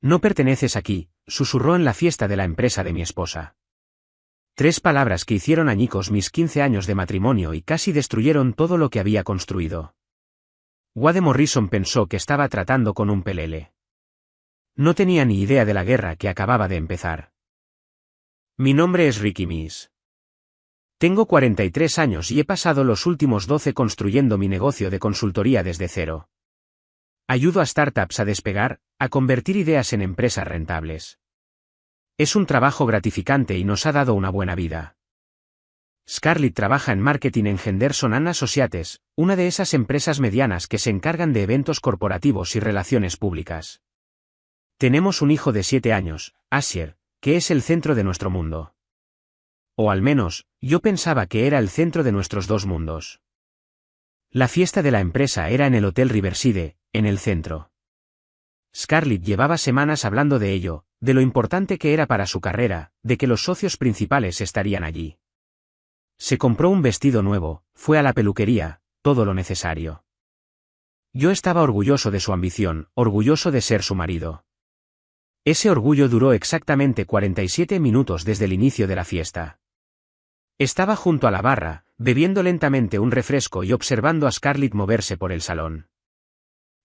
No perteneces aquí, susurró en la fiesta de la empresa de mi esposa. 3 palabras que hicieron añicos mis 15 años de matrimonio y casi destruyeron todo lo que había construido. Wade Morrison pensó que estaba tratando con un pelele. No tenía ni idea de la guerra que acababa de empezar. Mi nombre es Ricky Meese. Tengo 43 años y he pasado los últimos 12 construyendo mi negocio de consultoría desde cero. Ayudo a startups a despegar, a convertir ideas en empresas rentables. Es un trabajo gratificante y nos ha dado una buena vida. Scarlett trabaja en marketing en Henderson and Associates, una de esas empresas medianas que se encargan de eventos corporativos y relaciones públicas. Tenemos un hijo de 7 años, Asher, que es el centro de nuestro mundo. O al menos, yo pensaba que era el centro de nuestros 2 mundos. La fiesta de la empresa era en el Hotel Riverside, en el centro. Scarlett llevaba semanas hablando de ello, de lo importante que era para su carrera, de que los socios principales estarían allí. Se compró un vestido nuevo, fue a la peluquería, todo lo necesario. Yo estaba orgulloso de su ambición, orgulloso de ser su marido. Ese orgullo duró exactamente 47 minutos desde el inicio de la fiesta. Estaba junto a la barra, bebiendo lentamente un refresco y observando a Scarlett moverse por el salón.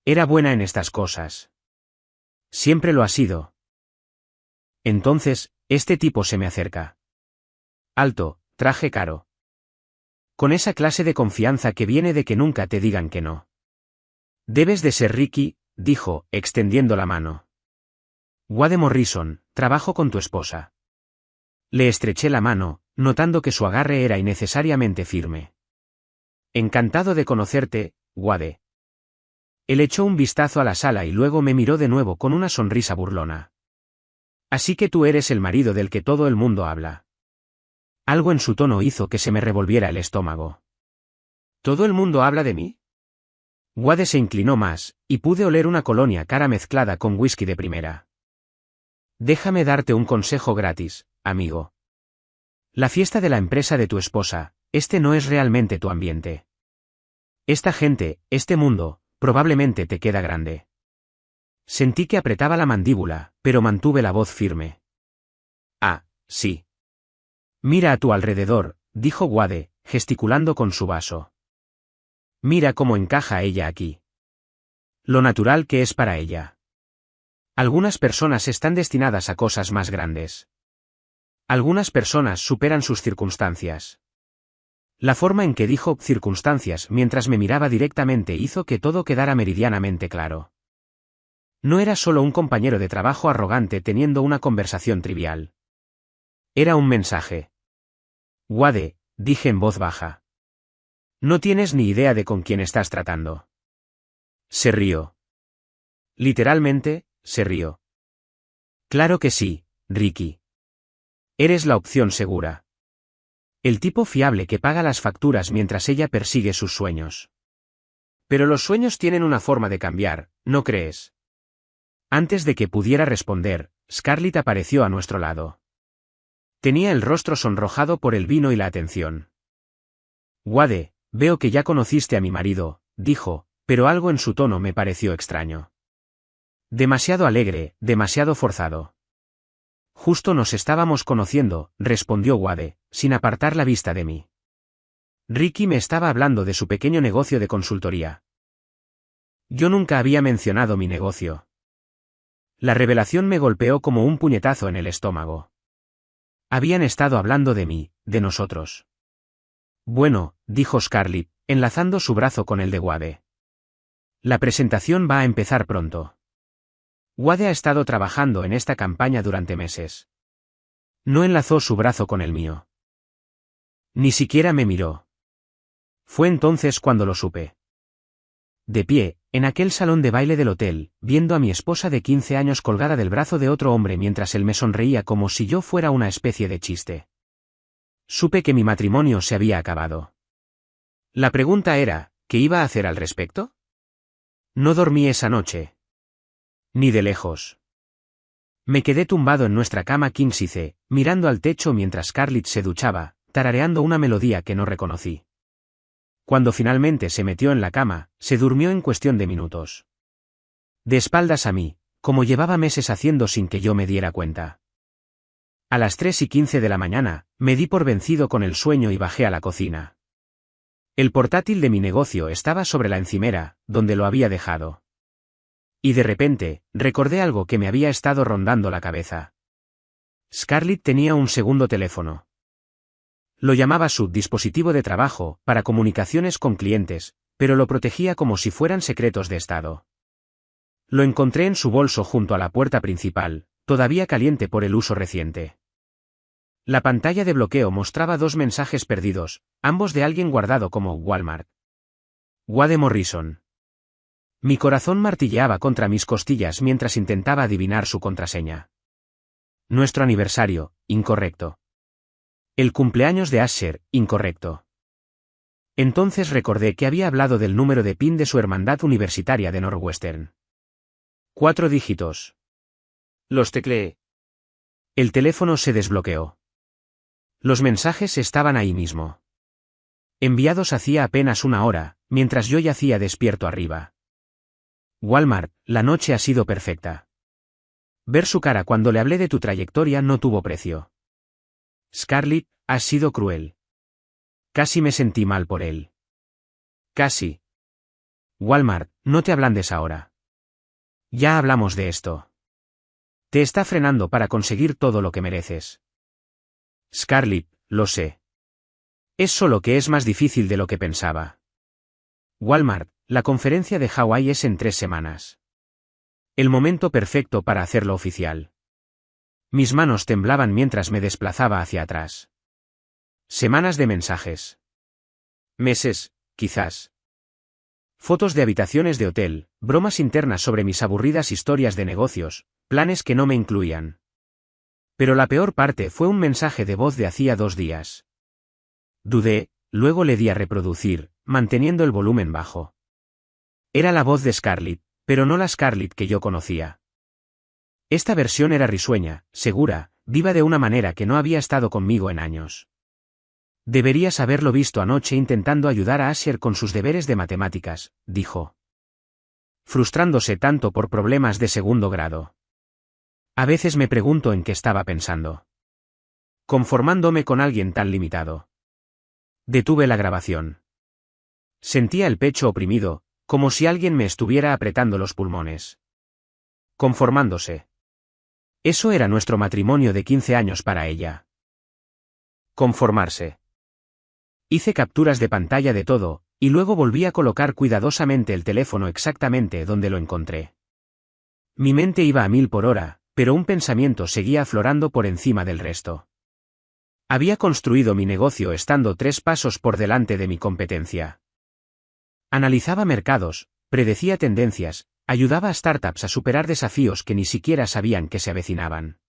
Era buena en estas cosas. Siempre lo ha sido. Entonces, este tipo se me acerca. Alto, traje caro. Con esa clase de confianza que viene de que nunca te digan que no. Debes de ser Ricky, dijo, extendiendo la mano. Wade Morrison, trabajo con tu esposa. Le estreché la mano, notando que su agarre era innecesariamente firme. Encantado de conocerte, Wade. Él echó un vistazo a la sala y luego me miró de nuevo con una sonrisa burlona. Así que tú eres el marido del que todo el mundo habla. Algo en su tono hizo que se me revolviera el estómago. ¿Todo el mundo habla de mí? Wade se inclinó más, y pude oler una colonia cara mezclada con whisky de primera. Déjame darte un consejo gratis, amigo. La fiesta de la empresa de tu esposa, este no es realmente tu ambiente. Esta gente, este mundo, probablemente te queda grande. Sentí que apretaba la mandíbula, pero mantuve la voz firme. Ah, sí. Mira a tu alrededor, dijo Wade, gesticulando con su vaso. Mira cómo encaja ella aquí. Lo natural que es para ella. Algunas personas están destinadas a cosas más grandes. Algunas personas superan sus circunstancias. La forma en que dijo circunstancias mientras me miraba directamente hizo que todo quedara meridianamente claro. No era solo un compañero de trabajo arrogante teniendo una conversación trivial. Era un mensaje. Wade, dije en voz baja. No tienes ni idea de con quién estás tratando. Se rió. Literalmente, se rió. Claro que sí, Ricky. Eres la opción segura. El tipo fiable que paga las facturas mientras ella persigue sus sueños. Pero los sueños tienen una forma de cambiar, ¿no crees? Antes de que pudiera responder, Scarlett apareció a nuestro lado. Tenía el rostro sonrojado por el vino y la atención. Wade, veo que ya conociste a mi marido, dijo, pero algo en su tono me pareció extraño. Demasiado alegre, demasiado forzado. Justo nos estábamos conociendo, respondió Wade, sin apartar la vista de mí. Ricky me estaba hablando de su pequeño negocio de consultoría. Yo nunca había mencionado mi negocio. La revelación me golpeó como un puñetazo en el estómago. Habían estado hablando de mí, de nosotros. Bueno, dijo Scarlett, enlazando su brazo con el de Wade. La presentación va a empezar pronto. Wade ha estado trabajando en esta campaña durante meses. No enlazó su brazo con el mío. Ni siquiera me miró. Fue entonces cuando lo supe. De pie, en aquel salón de baile del hotel, viendo a mi esposa de 15 años colgada del brazo de otro hombre mientras él me sonreía como si yo fuera una especie de chiste. Supe que mi matrimonio se había acabado. La pregunta era, ¿qué iba a hacer al respecto? No dormí esa noche. Ni de lejos. Me quedé tumbado en nuestra cama king size, mirando al techo mientras Scarlett se duchaba, tarareando una melodía que no reconocí. Cuando finalmente se metió en la cama, se durmió en cuestión de minutos. De espaldas a mí, como llevaba meses haciendo sin que yo me diera cuenta. A las 3:15 de la mañana, me di por vencido con el sueño y bajé a la cocina. El portátil de mi negocio estaba sobre la encimera, donde lo había dejado. Y de repente, recordé algo que me había estado rondando la cabeza. Scarlett tenía un segundo teléfono. Lo llamaba su dispositivo de trabajo, para comunicaciones con clientes, pero lo protegía como si fueran secretos de Estado. Lo encontré en su bolso junto a la puerta principal, todavía caliente por el uso reciente. La pantalla de bloqueo mostraba 2 mensajes perdidos, ambos de alguien guardado como Walmart. Wade Morrison. Mi corazón martilleaba contra mis costillas mientras intentaba adivinar su contraseña. Nuestro aniversario, incorrecto. El cumpleaños de Asher, incorrecto. Entonces recordé que había hablado del número de PIN de su hermandad universitaria de Northwestern. 4 dígitos. Los tecleé. El teléfono se desbloqueó. Los mensajes estaban ahí mismo. Enviados hacía apenas una hora, mientras yo yacía despierto arriba. Walmart, la noche ha sido perfecta. Ver su cara cuando le hablé de tu trayectoria no tuvo precio. Scarlett, has sido cruel. Casi me sentí mal por él. Casi. Walmart, no te ablandes ahora. Ya hablamos de esto. Te está frenando para conseguir todo lo que mereces. Scarlett, lo sé. Es solo que es más difícil de lo que pensaba. Walmart, la conferencia de Hawái es en 3 semanas. El momento perfecto para hacerlo oficial. Mis manos temblaban mientras me desplazaba hacia atrás. Semanas de mensajes. Meses, quizás. Fotos de habitaciones de hotel, bromas internas sobre mis aburridas historias de negocios, planes que no me incluían. Pero la peor parte fue un mensaje de voz de hacía 2 días. Dudé, luego le di a reproducir, manteniendo el volumen bajo. Era la voz de Scarlett, pero no la Scarlett que yo conocía. Esta versión era risueña, segura, viva de una manera que no había estado conmigo en años. Deberías haberlo visto anoche intentando ayudar a Asher con sus deberes de matemáticas, dijo. Frustrándose tanto por problemas de segundo grado. A veces me pregunto en qué estaba pensando. Conformándome con alguien tan limitado. Detuve la grabación. Sentía el pecho oprimido, como si alguien me estuviera apretando los pulmones. Conformándose. Eso era nuestro matrimonio de 15 años para ella. Conformarse. Hice capturas de pantalla de todo, y luego volví a colocar cuidadosamente el teléfono exactamente donde lo encontré. Mi mente iba a 1000 por hora, pero un pensamiento seguía aflorando por encima del resto. Había construido mi negocio estando 3 pasos por delante de mi competencia. Analizaba mercados, predecía tendencias, ayudaba a startups a superar desafíos que ni siquiera sabían que se avecinaban.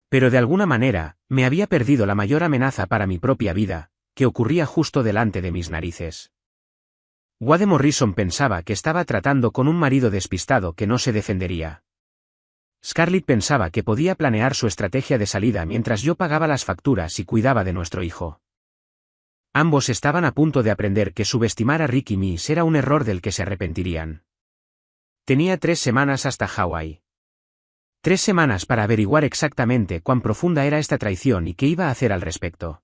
Pero de alguna manera, me había perdido la mayor amenaza para mi propia vida, que ocurría justo delante de mis narices. Wade Morrison pensaba que estaba tratando con un marido despistado que no se defendería. Scarlett pensaba que podía planear su estrategia de salida mientras yo pagaba las facturas y cuidaba de nuestro hijo. Ambos estaban a punto de aprender que subestimar a Rick y Miss era un error del que se arrepentirían. Tenía 3 semanas hasta Hawái. 3 semanas para averiguar exactamente cuán profunda era esta traición y qué iba a hacer al respecto.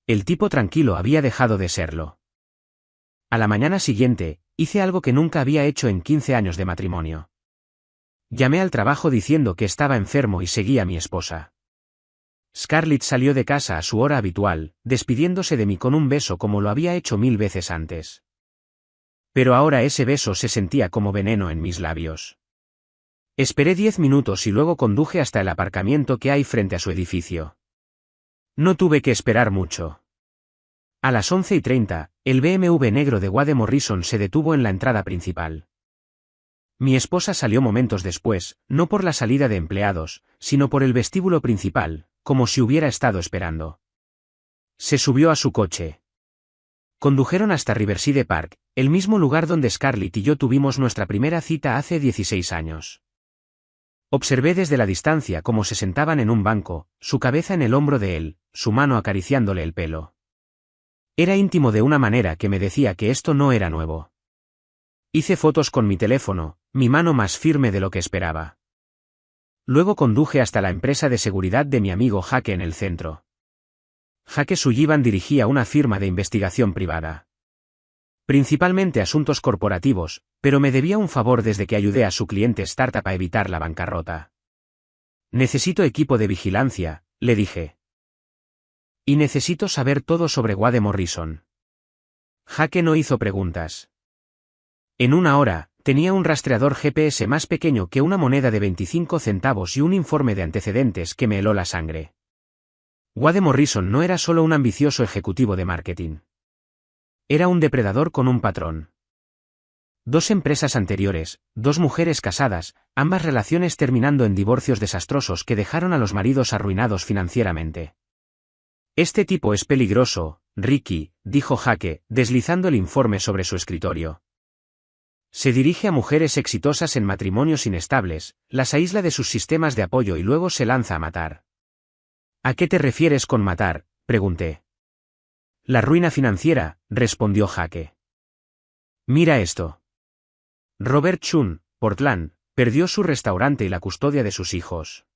El tipo tranquilo había dejado de serlo. A la mañana siguiente, hice algo que nunca había hecho en 15 años de matrimonio. Llamé al trabajo diciendo que estaba enfermo y seguía a mi esposa. Scarlett salió de casa a su hora habitual, despidiéndose de mí con un beso como lo había hecho 1000 veces antes. Pero ahora ese beso se sentía como veneno en mis labios. Esperé 10 minutos y luego conduje hasta el aparcamiento que hay frente a su edificio. No tuve que esperar mucho. A las 11:30, el BMW negro de Wade Morrison se detuvo en la entrada principal. Mi esposa salió momentos después, no por la salida de empleados, sino por el vestíbulo principal, como si hubiera estado esperando. Se subió a su coche. Condujeron hasta Riverside Park, el mismo lugar donde Scarlett y yo tuvimos nuestra primera cita hace 16 años. Observé desde la distancia cómo se sentaban en un banco, su cabeza en el hombro de él, su mano acariciándole el pelo. Era íntimo de una manera que me decía que esto no era nuevo. Hice fotos con mi teléfono, Mi mano más firme de lo que esperaba. Luego conduje hasta la empresa de seguridad de mi amigo Jake en el centro. Jake Sullivan dirigía una firma de investigación privada. Principalmente asuntos corporativos, pero me debía un favor desde que ayudé a su cliente startup a evitar la bancarrota. Necesito equipo de vigilancia, le dije. Y necesito saber todo sobre Wade Morrison. Jake no hizo preguntas. En una hora, tenía un rastreador GPS más pequeño que una moneda de 25 centavos y un informe de antecedentes que me heló la sangre. Wade Morrison no era solo un ambicioso ejecutivo de marketing. Era un depredador con un patrón. 2 empresas anteriores, 2 mujeres casadas, ambas relaciones terminando en divorcios desastrosos que dejaron a los maridos arruinados financieramente. Este tipo es peligroso, Ricky, dijo Jake, deslizando el informe sobre su escritorio. Se dirige a mujeres exitosas en matrimonios inestables, las aísla de sus sistemas de apoyo y luego se lanza a matar. ¿A qué te refieres con matar?, pregunté. La ruina financiera, respondió Jake. Mira esto. Robert Chun, Portland, perdió su restaurante y la custodia de sus hijos.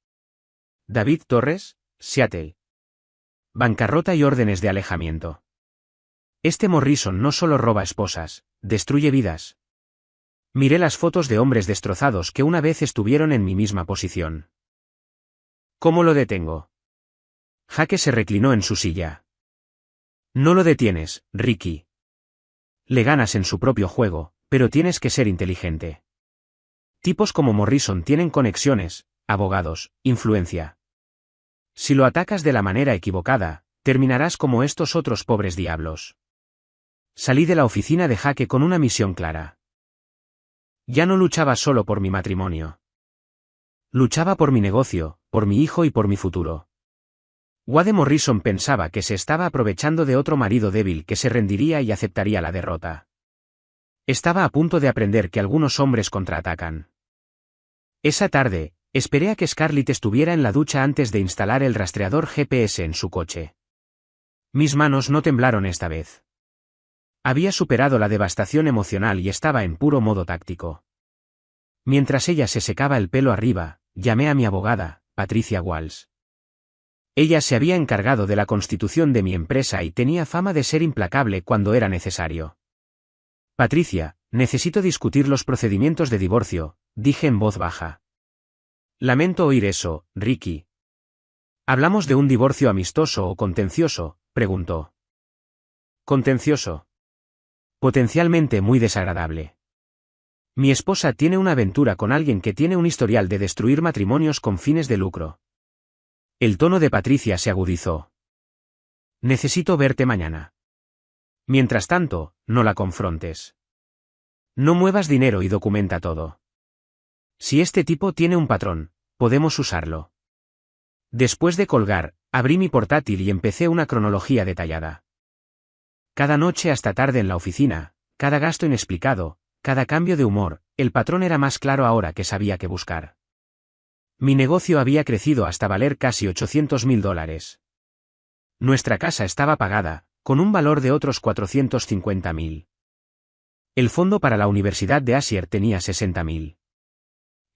David Torres, Seattle. Bancarrota y órdenes de alejamiento. Este Morrison no solo roba esposas, destruye vidas. Miré las fotos de hombres destrozados que una vez estuvieron en mi misma posición. ¿Cómo lo detengo? Jake se reclinó en su silla. No lo detienes, Ricky. Le ganas en su propio juego, pero tienes que ser inteligente. Tipos como Morrison tienen conexiones, abogados, influencia. Si lo atacas de la manera equivocada, terminarás como estos otros pobres diablos. Salí de la oficina de Jake con una misión clara. Ya no luchaba solo por mi matrimonio. Luchaba por mi negocio, por mi hijo y por mi futuro. Wade Morrison pensaba que se estaba aprovechando de otro marido débil que se rendiría y aceptaría la derrota. Estaba a punto de aprender que algunos hombres contraatacan. Esa tarde, esperé a que Scarlett estuviera en la ducha antes de instalar el rastreador GPS en su coche. Mis manos no temblaron esta vez. Había superado la devastación emocional y estaba en puro modo táctico. Mientras ella se secaba el pelo arriba, llamé a mi abogada, Patricia Walsh. Ella se había encargado de la constitución de mi empresa y tenía fama de ser implacable cuando era necesario. Patricia, necesito discutir los procedimientos de divorcio, dije en voz baja. Lamento oír eso, Ricky. ¿Hablamos de un divorcio amistoso o contencioso?, preguntó. Contencioso. Potencialmente muy desagradable. Mi esposa tiene una aventura con alguien que tiene un historial de destruir matrimonios con fines de lucro. El tono de Patricia se agudizó. Necesito verte mañana. Mientras tanto, no la confrontes. No muevas dinero y documenta todo. Si este tipo tiene un patrón, podemos usarlo. Después de colgar, abrí mi portátil y empecé una cronología detallada. Cada noche hasta tarde en la oficina, cada gasto inexplicado, cada cambio de humor, el patrón era más claro ahora que sabía qué buscar. Mi negocio había crecido hasta valer casi $800.000. Nuestra casa estaba pagada, con un valor de otros $450.000. El fondo para la Universidad de Asier tenía $60.000.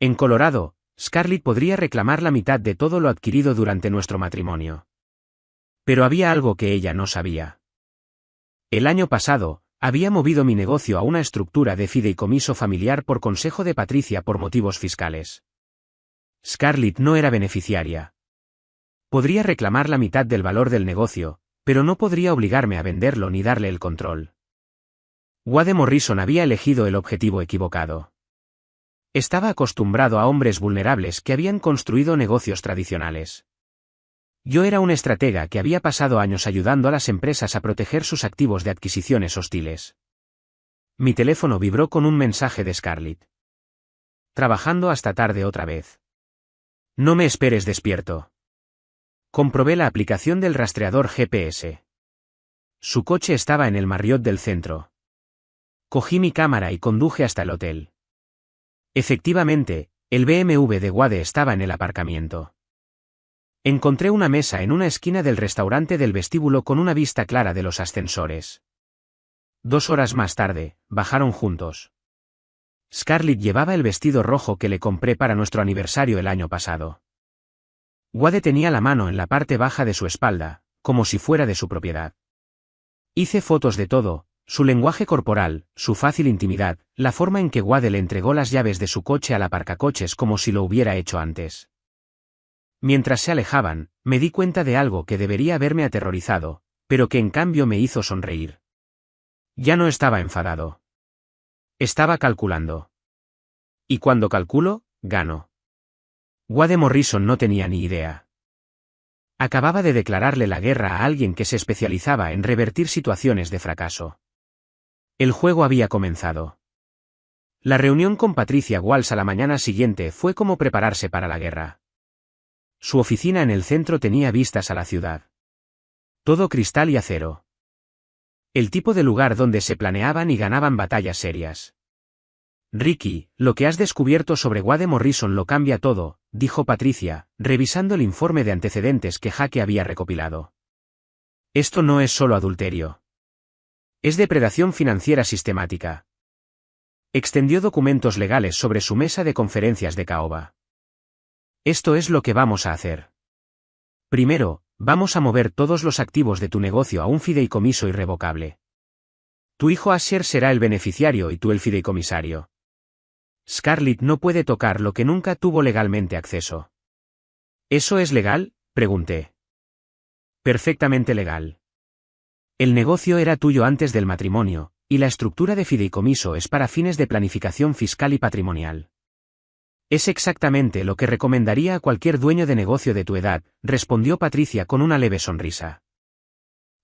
En Colorado, Scarlett podría reclamar la mitad de todo lo adquirido durante nuestro matrimonio. Pero había algo que ella no sabía. El año pasado, había movido mi negocio a una estructura de fideicomiso familiar por consejo de Patricia por motivos fiscales. Scarlett no era beneficiaria. Podría reclamar la mitad del valor del negocio, pero no podría obligarme a venderlo ni darle el control. Wade Morrison había elegido el objetivo equivocado. Estaba acostumbrado a hombres vulnerables que habían construido negocios tradicionales. Yo era un estratega que había pasado años ayudando a las empresas a proteger sus activos de adquisiciones hostiles. Mi teléfono vibró con un mensaje de Scarlett. Trabajando hasta tarde otra vez. No me esperes despierto. Comprobé la aplicación del rastreador GPS. Su coche estaba en el Marriott del centro. Cogí mi cámara y conduje hasta el hotel. Efectivamente, el BMW de Wade estaba en el aparcamiento. Encontré una mesa en una esquina del restaurante del vestíbulo con una vista clara de los ascensores. 2 horas más tarde, bajaron juntos. Scarlett llevaba el vestido rojo que le compré para nuestro aniversario el año pasado. Wade tenía la mano en la parte baja de su espalda, como si fuera de su propiedad. Hice fotos de todo, su lenguaje corporal, su fácil intimidad, la forma en que Wade le entregó las llaves de su coche al aparcacoches como si lo hubiera hecho antes. Mientras se alejaban, me di cuenta de algo que debería haberme aterrorizado, pero que en cambio me hizo sonreír. Ya no estaba enfadado. Estaba calculando. Y cuando calculo, gano. Wade Morrison no tenía ni idea. Acababa de declararle la guerra a alguien que se especializaba en revertir situaciones de fracaso. El juego había comenzado. La reunión con Patricia Walsh a la mañana siguiente fue como prepararse para la guerra. Su oficina en el centro tenía vistas a la ciudad. Todo cristal y acero. El tipo de lugar donde se planeaban y ganaban batallas serias. Ricky, lo que has descubierto sobre Wade Morrison lo cambia todo, dijo Patricia, revisando el informe de antecedentes que Jake había recopilado. Esto no es solo adulterio. Es depredación financiera sistemática. Extendió documentos legales sobre su mesa de conferencias de caoba. Esto es lo que vamos a hacer. Primero, vamos a mover todos los activos de tu negocio a un fideicomiso irrevocable. Tu hijo Asher será el beneficiario y tú el fideicomisario. Scarlett no puede tocar lo que nunca tuvo legalmente acceso. ¿Eso es legal?, pregunté. Perfectamente legal. El negocio era tuyo antes del matrimonio, y la estructura de fideicomiso es para fines de planificación fiscal y patrimonial. Es exactamente lo que recomendaría a cualquier dueño de negocio de tu edad, respondió Patricia con una leve sonrisa.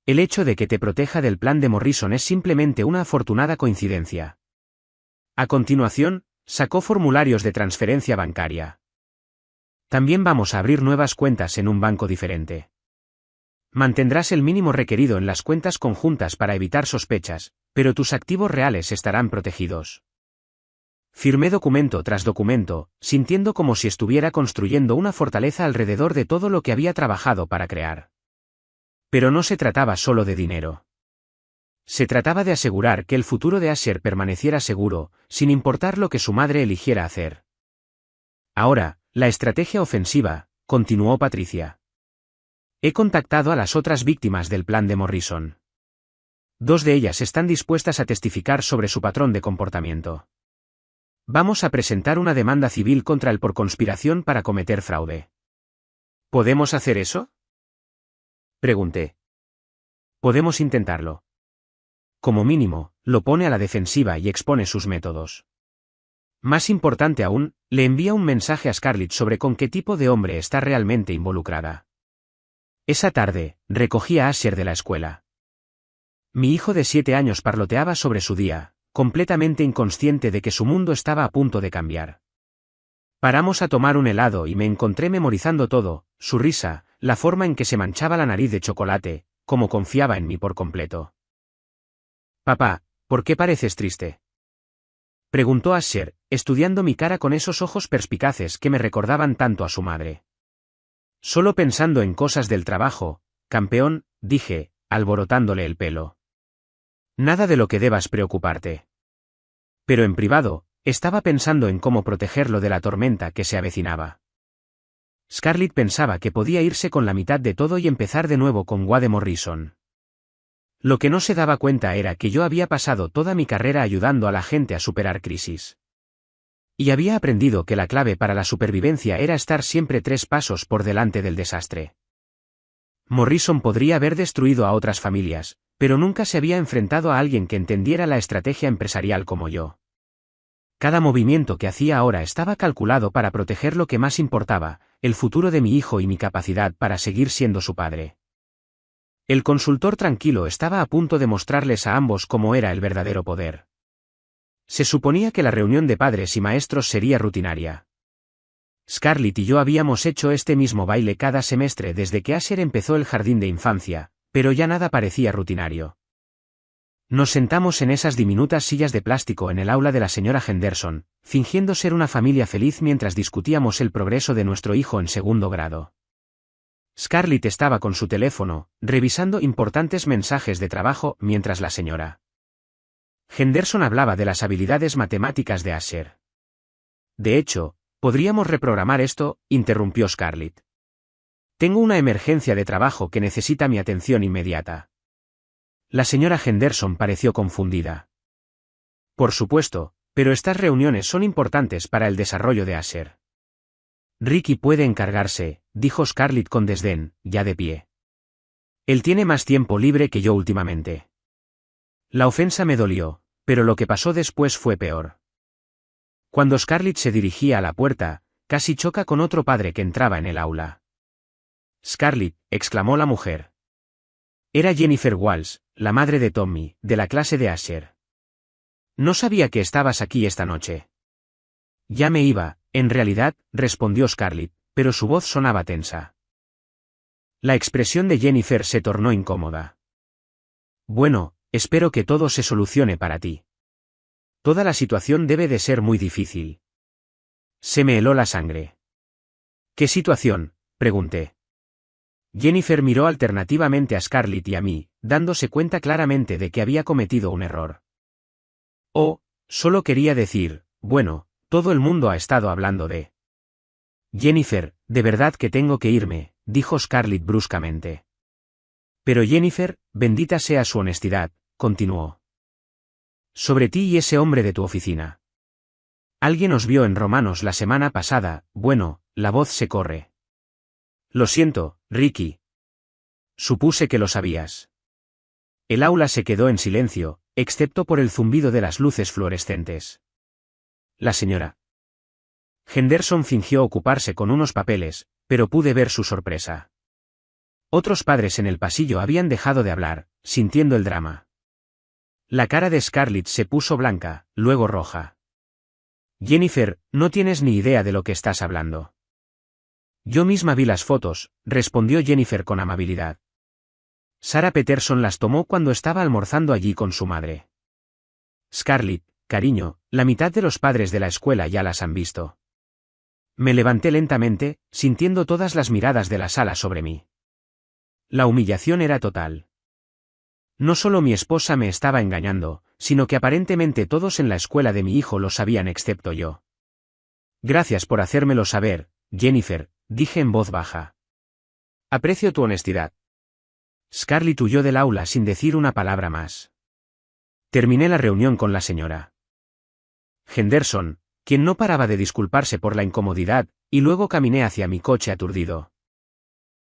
El hecho de que te proteja del plan de Morrison es simplemente una afortunada coincidencia. A continuación, sacó formularios de transferencia bancaria. También vamos a abrir nuevas cuentas en un banco diferente. Mantendrás el mínimo requerido en las cuentas conjuntas para evitar sospechas, pero tus activos reales estarán protegidos. Firmé documento tras documento, sintiendo como si estuviera construyendo una fortaleza alrededor de todo lo que había trabajado para crear. Pero no se trataba solo de dinero. Se trataba de asegurar que el futuro de Asher permaneciera seguro, sin importar lo que su madre eligiera hacer. Ahora, la estrategia ofensiva, continuó Patricia. He contactado a las otras víctimas del plan de Morrison. 2 de ellas están dispuestas a testificar sobre su patrón de comportamiento. Vamos a presentar una demanda civil contra él por conspiración para cometer fraude. ¿Podemos hacer eso?, pregunté. Podemos intentarlo. Como mínimo, lo pone a la defensiva y expone sus métodos. Más importante aún, le envía un mensaje a Scarlett sobre con qué tipo de hombre está realmente involucrada. Esa tarde, recogí a Asher de la escuela. Mi hijo de 7 años parloteaba sobre su día, completamente inconsciente de que su mundo estaba a punto de cambiar. Paramos a tomar un helado y me encontré memorizando todo, su risa, la forma en que se manchaba la nariz de chocolate, como confiaba en mí por completo. Papá, ¿por qué pareces triste?, preguntó Asher, estudiando mi cara con esos ojos perspicaces que me recordaban tanto a su madre. Solo pensando en cosas del trabajo, campeón, dije, alborotándole el pelo. Nada de lo que debas preocuparte. Pero en privado, estaba pensando en cómo protegerlo de la tormenta que se avecinaba. Scarlett pensaba que podía irse con la mitad de todo y empezar de nuevo con Wade Morrison. Lo que no se daba cuenta era que yo había pasado toda mi carrera ayudando a la gente a superar crisis. Y había aprendido que la clave para la supervivencia era estar siempre 3 pasos por delante del desastre. Morrison podría haber destruido a otras familias, pero nunca se había enfrentado a alguien que entendiera la estrategia empresarial como yo. Cada movimiento que hacía ahora estaba calculado para proteger lo que más importaba, el futuro de mi hijo y mi capacidad para seguir siendo su padre. El consultor tranquilo estaba a punto de mostrarles a ambos cómo era el verdadero poder. Se suponía que la reunión de padres y maestros sería rutinaria. Scarlett y yo habíamos hecho este mismo baile cada semestre desde que Asher empezó el jardín de infancia, pero ya nada parecía rutinario. Nos sentamos en esas diminutas sillas de plástico en el aula de la señora Henderson, fingiendo ser una familia feliz mientras discutíamos el progreso de nuestro hijo en 2º grado. Scarlett estaba con su teléfono, revisando importantes mensajes de trabajo mientras la señora Henderson hablaba de las habilidades matemáticas de Asher. De hecho, podríamos reprogramar esto, interrumpió Scarlett. Tengo una emergencia de trabajo que necesita mi atención inmediata. La señora Henderson pareció confundida. Por supuesto, pero estas reuniones son importantes para el desarrollo de Asher. Ricky puede encargarse, dijo Scarlett con desdén, ya de pie. Él tiene más tiempo libre que yo últimamente. La ofensa me dolió, pero lo que pasó después fue peor. Cuando Scarlett se dirigía a la puerta, casi choca con otro padre que entraba en el aula. Scarlett, exclamó la mujer. Era Jennifer Walsh, la madre de Tommy, de la clase de Asher. No sabía que estabas aquí esta noche. Ya me iba, en realidad, respondió Scarlett, pero su voz sonaba tensa. La expresión de Jennifer se tornó incómoda. Bueno, espero que todo se solucione para ti. Toda la situación debe de ser muy difícil. Se me heló la sangre. ¿Qué situación?, pregunté. Jennifer miró alternativamente a Scarlett y a mí, dándose cuenta claramente de que había cometido un error. Oh, solo quería decir, bueno, todo el mundo ha estado hablando de... Jennifer, de verdad que tengo que irme, dijo Scarlett bruscamente. Pero Jennifer, bendita sea su honestidad, continuó. Sobre ti y ese hombre de tu oficina. Alguien os vio en Romanos la semana pasada, bueno, la voz se corre. Lo siento, Ricky. Supuse que lo sabías. El aula se quedó en silencio, excepto por el zumbido de las luces fluorescentes. La señora Henderson fingió ocuparse con unos papeles, pero pude ver su sorpresa. Otros padres en el pasillo habían dejado de hablar, sintiendo el drama. La cara de Scarlett se puso blanca, luego roja. Jennifer, no tienes ni idea de lo que estás hablando. Yo misma vi las fotos, respondió Jennifer con amabilidad. Sarah Peterson las tomó cuando estaba almorzando allí con su madre. Scarlett, cariño, la mitad de los padres de la escuela ya las han visto. Me levanté lentamente, sintiendo todas las miradas de la sala sobre mí. La humillación era total. No solo mi esposa me estaba engañando, sino que aparentemente todos en la escuela de mi hijo lo sabían excepto yo. Gracias por hacérmelo saber, Jennifer, dije en voz baja. Aprecio tu honestidad. Scarlett huyó del aula sin decir una palabra más. Terminé la reunión con la señora Henderson, quien no paraba de disculparse por la incomodidad, y luego caminé hacia mi coche aturdido.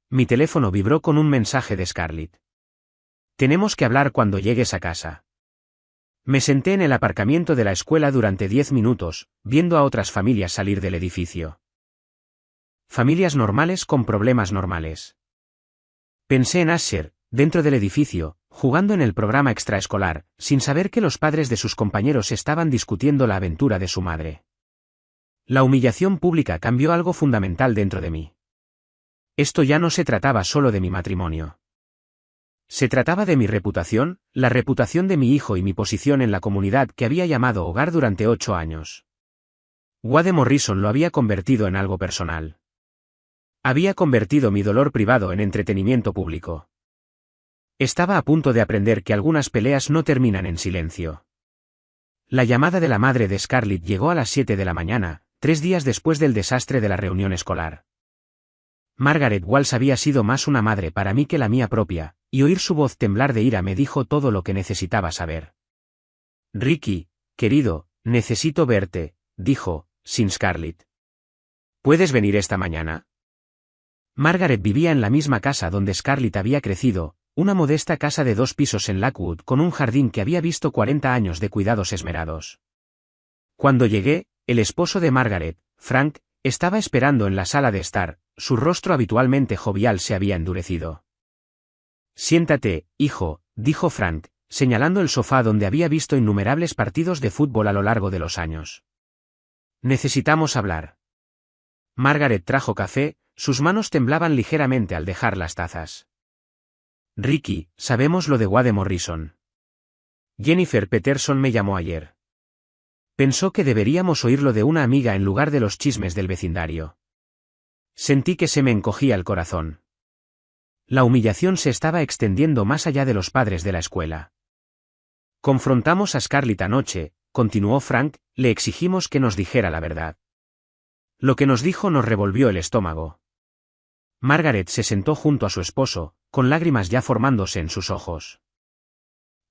Mi teléfono vibró con un mensaje de Scarlett. Tenemos que hablar cuando llegues a casa. Me senté en el aparcamiento de la escuela durante 10 minutos, viendo a otras familias salir del edificio. Familias normales con problemas normales. Pensé en Asher, dentro del edificio, jugando en el programa extraescolar, sin saber que los padres de sus compañeros estaban discutiendo la aventura de su madre. La humillación pública cambió algo fundamental dentro de mí. Esto ya no se trataba solo de mi matrimonio. Se trataba de mi reputación, la reputación de mi hijo y mi posición en la comunidad que había llamado hogar durante 8 años. Wade Morrison lo había convertido en algo personal. Había convertido mi dolor privado en entretenimiento público. Estaba a punto de aprender que algunas peleas no terminan en silencio. La llamada de la madre de Scarlett llegó a las 7 de la mañana, 3 días después del desastre de la reunión escolar. Margaret Walsh había sido más una madre para mí que la mía propia, y oír su voz temblar de ira me dijo todo lo que necesitaba saber. Ricky, querido, necesito verte, dijo, sin Scarlett. ¿Puedes venir esta mañana? Margaret vivía en la misma casa donde Scarlett había crecido, una modesta casa de 2 pisos en Lakewood con un jardín que había visto 40 años de cuidados esmerados. Cuando llegué, el esposo de Margaret, Frank, estaba esperando en la sala de estar, su rostro habitualmente jovial se había endurecido. Siéntate, hijo, dijo Frank, señalando el sofá donde había visto innumerables partidos de fútbol a lo largo de los años. Necesitamos hablar. Margaret trajo café, sus manos temblaban ligeramente al dejar las tazas. Ricky, sabemos lo de Wade Morrison. Jennifer Peterson me llamó ayer. Pensó que deberíamos oírlo de una amiga en lugar de los chismes del vecindario. Sentí que se me encogía el corazón. La humillación se estaba extendiendo más allá de los padres de la escuela. Confrontamos a Scarlett anoche, continuó Frank, le exigimos que nos dijera la verdad. Lo que nos dijo nos revolvió el estómago. Margaret se sentó junto a su esposo, con lágrimas ya formándose en sus ojos.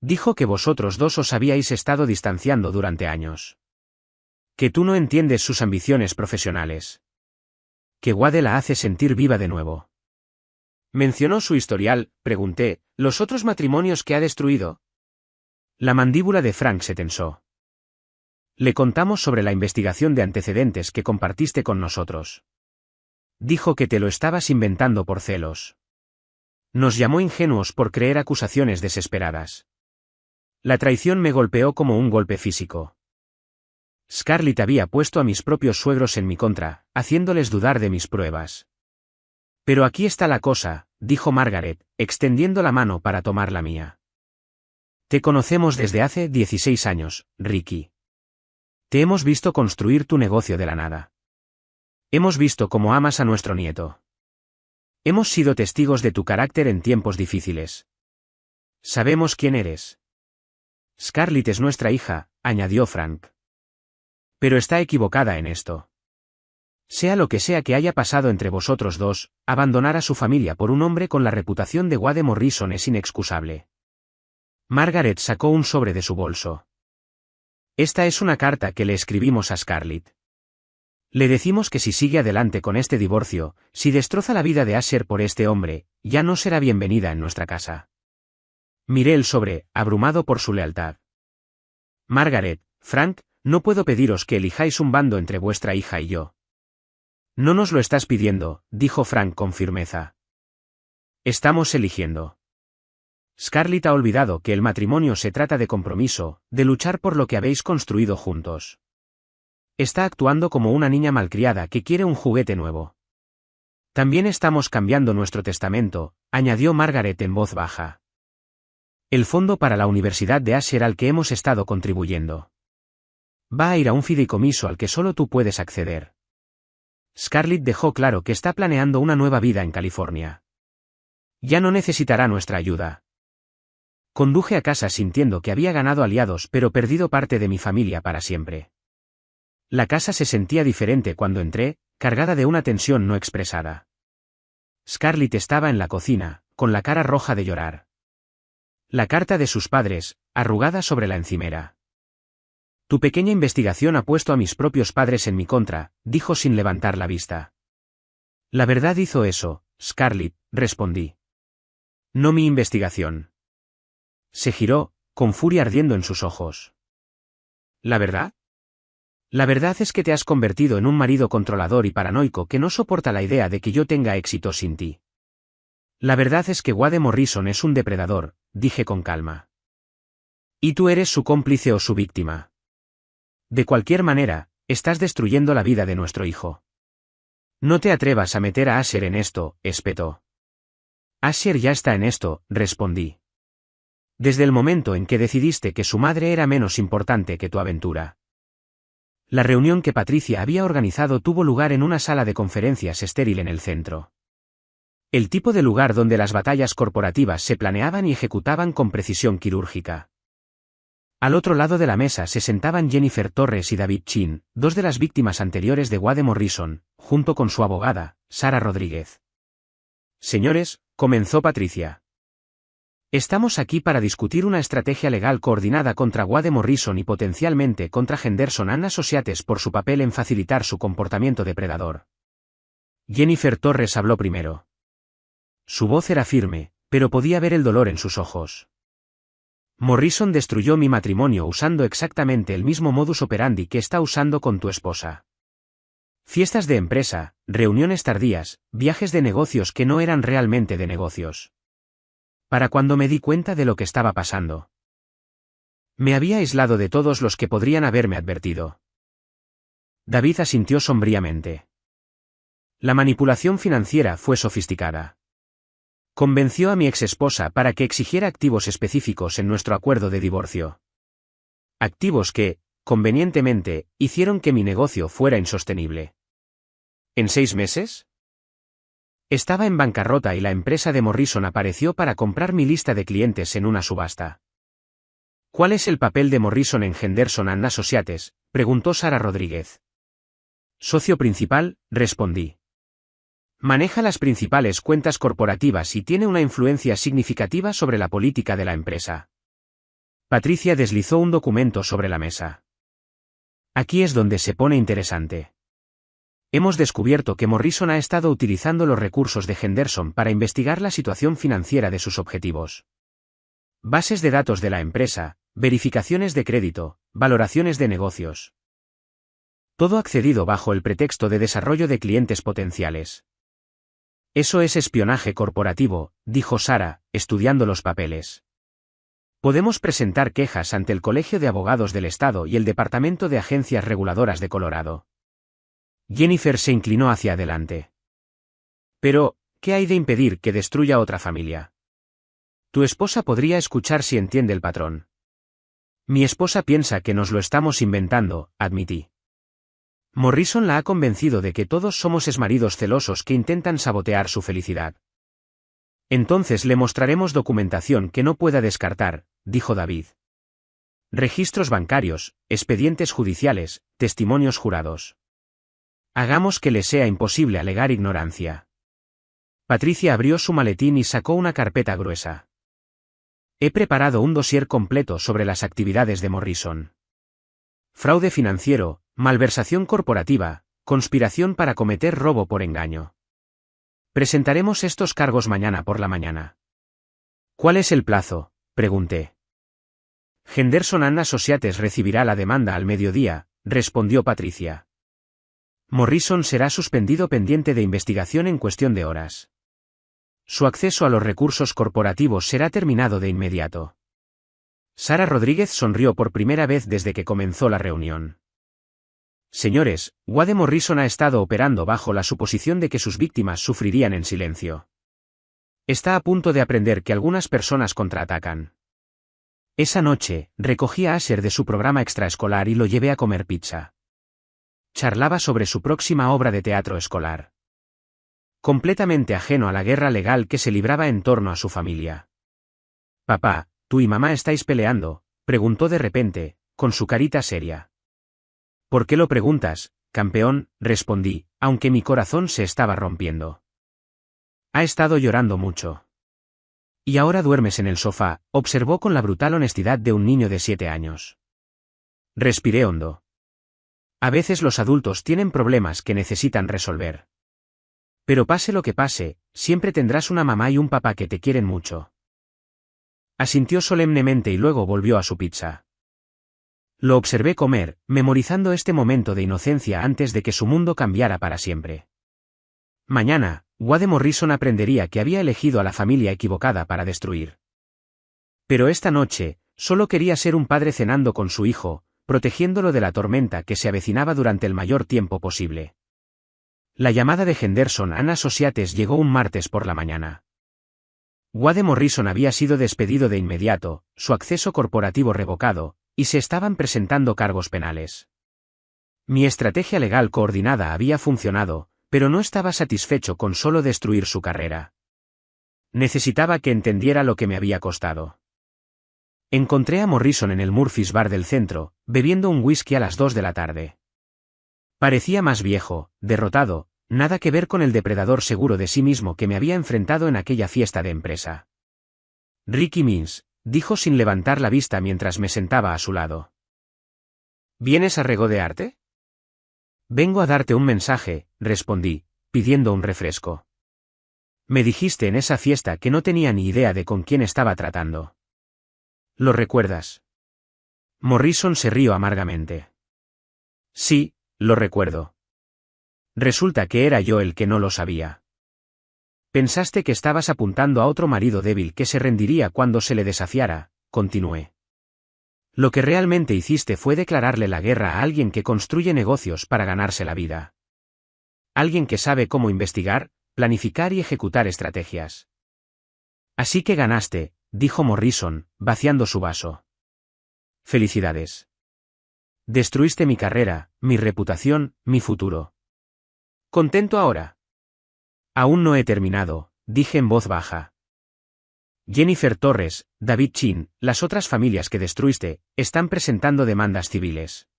Dijo que vosotros dos os habíais estado distanciando durante años. Que tú no entiendes sus ambiciones profesionales. Que Wade la hace sentir viva de nuevo. Mencionó su historial, pregunté, ¿los otros matrimonios que ha destruido? La mandíbula de Frank se tensó. Le contamos sobre la investigación de antecedentes que compartiste con nosotros. Dijo que te lo estabas inventando por celos. Nos llamó ingenuos por creer acusaciones desesperadas. La traición me golpeó como un golpe físico. Scarlett había puesto a mis propios suegros en mi contra, haciéndoles dudar de mis pruebas. Pero aquí está la cosa, dijo Margaret, extendiendo la mano para tomar la mía. Te conocemos desde hace 16 años, Ricky. Te hemos visto construir tu negocio de la nada. Hemos visto cómo amas a nuestro nieto. Hemos sido testigos de tu carácter en tiempos difíciles. Sabemos quién eres. Scarlett es nuestra hija, añadió Frank. Pero está equivocada en esto. Sea lo que sea que haya pasado entre vosotros dos, abandonar a su familia por un hombre con la reputación de Wade Morrison es inexcusable. Margaret sacó un sobre de su bolso. Esta es una carta que le escribimos a Scarlett. Le decimos que si sigue adelante con este divorcio, si destroza la vida de Asher por este hombre, ya no será bienvenida en nuestra casa. Miré el sobre, abrumado por su lealtad. Margaret, Frank, no puedo pediros que elijáis un bando entre vuestra hija y yo. No nos lo estás pidiendo, dijo Frank con firmeza. Estamos eligiendo. Scarlett ha olvidado que el matrimonio se trata de compromiso, de luchar por lo que habéis construido juntos. Está actuando como una niña malcriada que quiere un juguete nuevo. También estamos cambiando nuestro testamento, añadió Margaret en voz baja. El fondo para la Universidad de Asher al que hemos estado contribuyendo. Va a ir a un fideicomiso al que solo tú puedes acceder. Scarlett dejó claro que está planeando una nueva vida en California. Ya no necesitará nuestra ayuda. Conduje a casa sintiendo que había ganado aliados pero perdido parte de mi familia para siempre. La casa se sentía diferente cuando entré, cargada de una tensión no expresada. Scarlett estaba en la cocina, con la cara roja de llorar. La carta de sus padres, arrugada sobre la encimera. Tu pequeña investigación ha puesto a mis propios padres en mi contra, dijo sin levantar la vista. La verdad hizo eso, Scarlett, respondí. No mi investigación. Se giró, con furia ardiendo en sus ojos. ¿La verdad? La verdad es que te has convertido en un marido controlador y paranoico que no soporta la idea de que yo tenga éxito sin ti. La verdad es que Wade Morrison es un depredador, dije con calma. Y tú eres su cómplice o su víctima. De cualquier manera, estás destruyendo la vida de nuestro hijo. No te atrevas a meter a Asher en esto, espetó. Asher ya está en esto, respondí. Desde el momento en que decidiste que su madre era menos importante que tu aventura. La reunión que Patricia había organizado tuvo lugar en una sala de conferencias estéril en el centro. El tipo de lugar donde las batallas corporativas se planeaban y ejecutaban con precisión quirúrgica. Al otro lado de la mesa se sentaban Jennifer Torres y David Chin, dos de las víctimas anteriores de Wade Morrison, junto con su abogada, Sara Rodríguez. Señores, comenzó Patricia. Estamos aquí para discutir una estrategia legal coordinada contra Wade Morrison y potencialmente contra Henderson and Associates por su papel en facilitar su comportamiento depredador. Jennifer Torres habló primero. Su voz era firme, pero podía ver el dolor en sus ojos. Morrison destruyó mi matrimonio usando exactamente el mismo modus operandi que está usando con tu esposa. Fiestas de empresa, reuniones tardías, viajes de negocios que no eran realmente de negocios. Para cuando me di cuenta de lo que estaba pasando. Me había aislado de todos los que podrían haberme advertido. David asintió sombríamente. La manipulación financiera fue sofisticada. Convenció a mi exesposa para que exigiera activos específicos en nuestro acuerdo de divorcio. Activos que, convenientemente, hicieron que mi negocio fuera insostenible. ¿En 6 meses? Estaba en bancarrota y la empresa de Morrison apareció para comprar mi lista de clientes en una subasta. ¿Cuál es el papel de Morrison en Henderson and Associates?, preguntó Sara Rodríguez. Socio principal, respondí. Maneja las principales cuentas corporativas y tiene una influencia significativa sobre la política de la empresa. Patricia deslizó un documento sobre la mesa. Aquí es donde se pone interesante. Hemos descubierto que Morrison ha estado utilizando los recursos de Henderson para investigar la situación financiera de sus objetivos. Bases de datos de la empresa, verificaciones de crédito, valoraciones de negocios. Todo accedido bajo el pretexto de desarrollo de clientes potenciales. Eso es espionaje corporativo, dijo Sara, estudiando los papeles. Podemos presentar quejas ante el Colegio de Abogados del Estado y el Departamento de Agencias Reguladoras de Colorado. Jennifer se inclinó hacia adelante. Pero, ¿qué hay de impedir que destruya otra familia? Tu esposa podría escuchar si entiende el patrón. Mi esposa piensa que nos lo estamos inventando, admití. Morrison la ha convencido de que todos somos exmaridos celosos que intentan sabotear su felicidad. Entonces le mostraremos documentación que no pueda descartar, dijo David. Registros bancarios, expedientes judiciales, testimonios jurados. Hagamos que le sea imposible alegar ignorancia. Patricia abrió su maletín y sacó una carpeta gruesa. He preparado un dossier completo sobre las actividades de Morrison. Fraude financiero, malversación corporativa, conspiración para cometer robo por engaño. Presentaremos estos cargos mañana por la mañana. ¿Cuál es el plazo?, pregunté. Henderson and Associates recibirá la demanda al mediodía, respondió Patricia. Morrison será suspendido pendiente de investigación en cuestión de horas. Su acceso a los recursos corporativos será terminado de inmediato. Sara Rodríguez sonrió por primera vez desde que comenzó la reunión. Señores, Wade Morrison ha estado operando bajo la suposición de que sus víctimas sufrirían en silencio. Está a punto de aprender que algunas personas contraatacan. Esa noche, recogí a Asher de su programa extraescolar y lo llevé a comer pizza. Charlaba sobre su próxima obra de teatro escolar. Completamente ajeno a la guerra legal que se libraba en torno a su familia. Papá, ¿tú y mamá estáis peleando?, preguntó de repente, con su carita seria. ¿Por qué lo preguntas, campeón?, respondí, aunque mi corazón se estaba rompiendo. Ha estado llorando mucho. Y ahora duermes en el sofá, observó con la brutal honestidad de un niño de 7 años. Respiré hondo. A veces los adultos tienen problemas que necesitan resolver. Pero pase lo que pase, siempre tendrás una mamá y un papá que te quieren mucho. Asintió solemnemente y luego volvió a su pizza. Lo observé comer, memorizando este momento de inocencia antes de que su mundo cambiara para siempre. Mañana, Wade Morrison aprendería que había elegido a la familia equivocada para destruir. Pero esta noche, solo quería ser un padre cenando con su hijo, protegiéndolo de la tormenta que se avecinaba durante el mayor tiempo posible. La llamada de Henderson and Associates llegó un martes por la mañana. Wade Morrison había sido despedido de inmediato, su acceso corporativo revocado, y se estaban presentando cargos penales. Mi estrategia legal coordinada había funcionado, pero no estaba satisfecho con solo destruir su carrera. Necesitaba que entendiera lo que me había costado. Encontré a Morrison en el Murphy's Bar del centro, bebiendo un whisky a las 2 de la tarde. Parecía más viejo, derrotado, nada que ver con el depredador seguro de sí mismo que me había enfrentado en aquella fiesta de empresa. Ricky Means, dijo sin levantar la vista mientras me sentaba a su lado. ¿Vienes a regodearte? Vengo a darte un mensaje, respondí, pidiendo un refresco. Me dijiste en esa fiesta que no tenía ni idea de con quién estaba tratando. ¿Lo recuerdas? Morrison se rió amargamente. Sí, lo recuerdo. Resulta que era yo el que no lo sabía. Pensaste que estabas apuntando a otro marido débil que se rendiría cuando se le desafiara, continué. Lo que realmente hiciste fue declararle la guerra a alguien que construye negocios para ganarse la vida. Alguien que sabe cómo investigar, planificar y ejecutar estrategias. Así que ganaste, dijo Morrison, vaciando su vaso. Felicidades. Destruiste mi carrera, mi reputación, mi futuro. ¿Contento ahora? Aún no he terminado, dije en voz baja. Jennifer Torres, David Chin, las otras familias que destruiste, están presentando demandas civiles.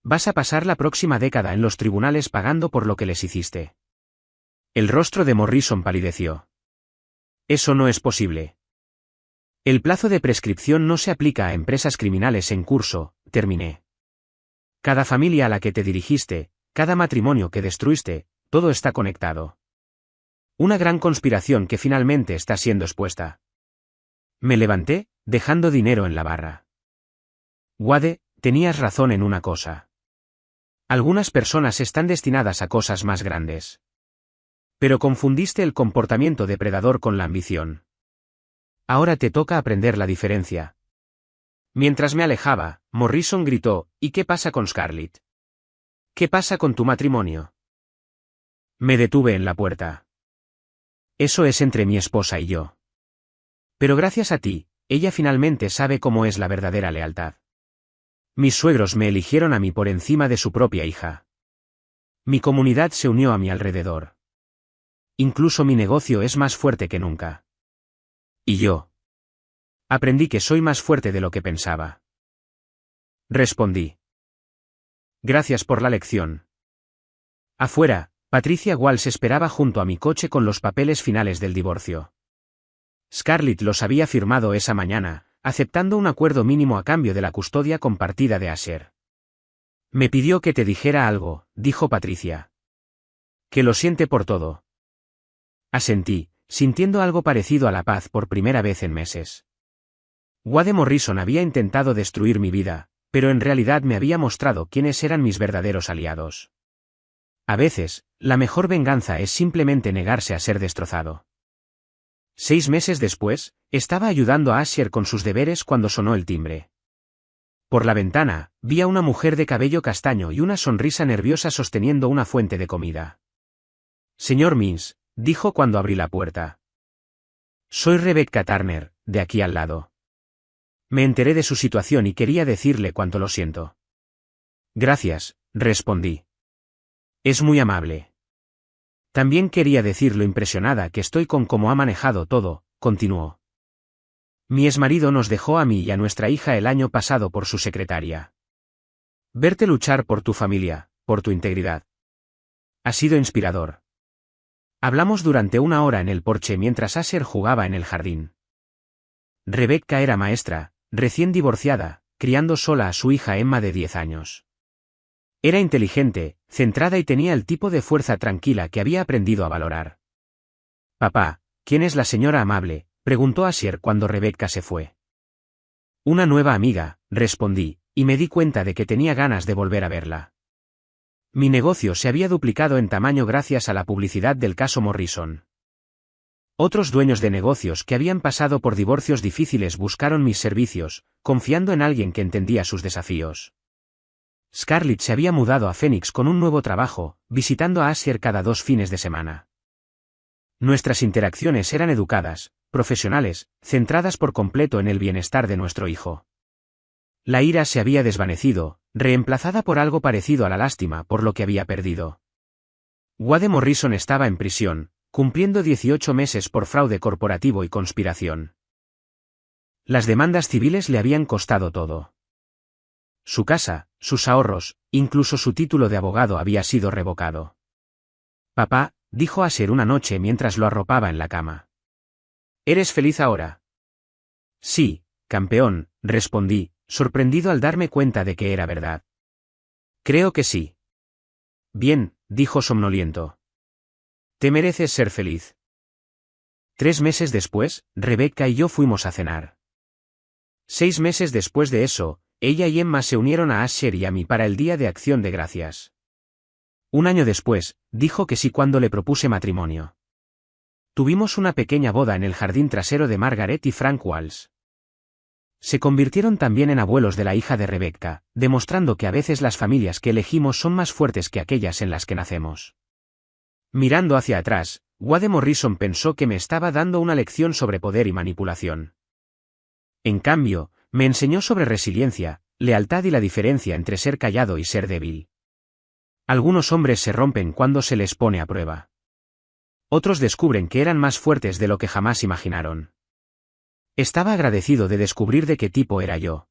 Vas a pasar la próxima década en los tribunales pagando por lo que les hiciste. El rostro de Morrison palideció. Eso no es posible. El plazo de prescripción no se aplica a empresas criminales en curso, terminé. Cada familia a la que te dirigiste, cada matrimonio que destruiste, todo está conectado. Una gran conspiración que finalmente está siendo expuesta. Me levanté, dejando dinero en la barra. Wade, tenías razón en una cosa. Algunas personas están destinadas a cosas más grandes. Pero confundiste el comportamiento depredador con la ambición. Ahora te toca aprender la diferencia. Mientras me alejaba, Morrison gritó, ¿y qué pasa con Scarlett? ¿Qué pasa con tu matrimonio? Me detuve en la puerta. Eso es entre mi esposa y yo. Pero gracias a ti, ella finalmente sabe cómo es la verdadera lealtad. Mis suegros me eligieron a mí por encima de su propia hija. Mi comunidad se unió a mi alrededor. Incluso mi negocio es más fuerte que nunca. ¿Y yo? Aprendí que soy más fuerte de lo que pensaba. Respondí. Gracias por la lección. Afuera, Patricia Walsh esperaba junto a mi coche con los papeles finales del divorcio. Scarlett los había firmado esa mañana, aceptando un acuerdo mínimo a cambio de la custodia compartida de Asher. Me pidió que te dijera algo, dijo Patricia. Que lo siente por todo. Asentí, sintiendo algo parecido a la paz por primera vez en meses. Wade Morrison había intentado destruir mi vida, pero en realidad me había mostrado quiénes eran mis verdaderos aliados. A veces, la mejor venganza es simplemente negarse a ser destrozado. 6 meses después, estaba ayudando a Asher con sus deberes cuando sonó el timbre. Por la ventana, vi a una mujer de cabello castaño y una sonrisa nerviosa sosteniendo una fuente de comida. Señor Means, dijo cuando abrí la puerta. Soy Rebecca Turner, de aquí al lado. Me enteré de su situación y quería decirle cuánto lo siento. Gracias, respondí. Es muy amable. También quería decir lo impresionada que estoy con cómo ha manejado todo, continuó. Mi exmarido nos dejó a mí y a nuestra hija el año pasado por su secretaria. Verte luchar por tu familia, por tu integridad. Ha sido inspirador. Hablamos durante 1 hora en el porche mientras Asher jugaba en el jardín. Rebecca era maestra, recién divorciada, criando sola a su hija Emma de 10 años. Era inteligente, centrada y tenía el tipo de fuerza tranquila que había aprendido a valorar. Papá, ¿quién es la señora amable?, preguntó Asher cuando Rebecca se fue. Una nueva amiga, respondí, y me di cuenta de que tenía ganas de volver a verla. Mi negocio se había duplicado en tamaño gracias a la publicidad del caso Morrison. Otros dueños de negocios que habían pasado por divorcios difíciles buscaron mis servicios, confiando en alguien que entendía sus desafíos. Scarlett se había mudado a Phoenix con un nuevo trabajo, visitando a Asher cada 2 fines de semana. Nuestras interacciones eran educadas, profesionales, centradas por completo en el bienestar de nuestro hijo. La ira se había desvanecido, reemplazada por algo parecido a la lástima por lo que había perdido. Wade Morrison estaba en prisión, cumpliendo 18 meses por fraude corporativo y conspiración. Las demandas civiles le habían costado todo. Su casa, sus ahorros, incluso su título de abogado había sido revocado. Papá, dijo Asher una noche mientras lo arropaba en la cama. ¿Eres feliz ahora? Sí, campeón, respondí, sorprendido al darme cuenta de que era verdad. Creo que sí. Bien, dijo somnoliento. Te mereces ser feliz. 3 meses después, Rebecca y yo fuimos a cenar. 6 meses después de eso, ella y Emma se unieron a Asher y a mí para el Día de Acción de Gracias. 1 año después, dijo que sí cuando le propuse matrimonio. Tuvimos una pequeña boda en el jardín trasero de Margaret y Frank Walsh. Se convirtieron también en abuelos de la hija de Rebecca, demostrando que a veces las familias que elegimos son más fuertes que aquellas en las que nacemos. Mirando hacia atrás, Wade Morrison pensó que me estaba dando una lección sobre poder y manipulación. En cambio, me enseñó sobre resiliencia, lealtad y la diferencia entre ser callado y ser débil. Algunos hombres se rompen cuando se les pone a prueba. Otros descubren que eran más fuertes de lo que jamás imaginaron. Estaba agradecido de descubrir de qué tipo era yo.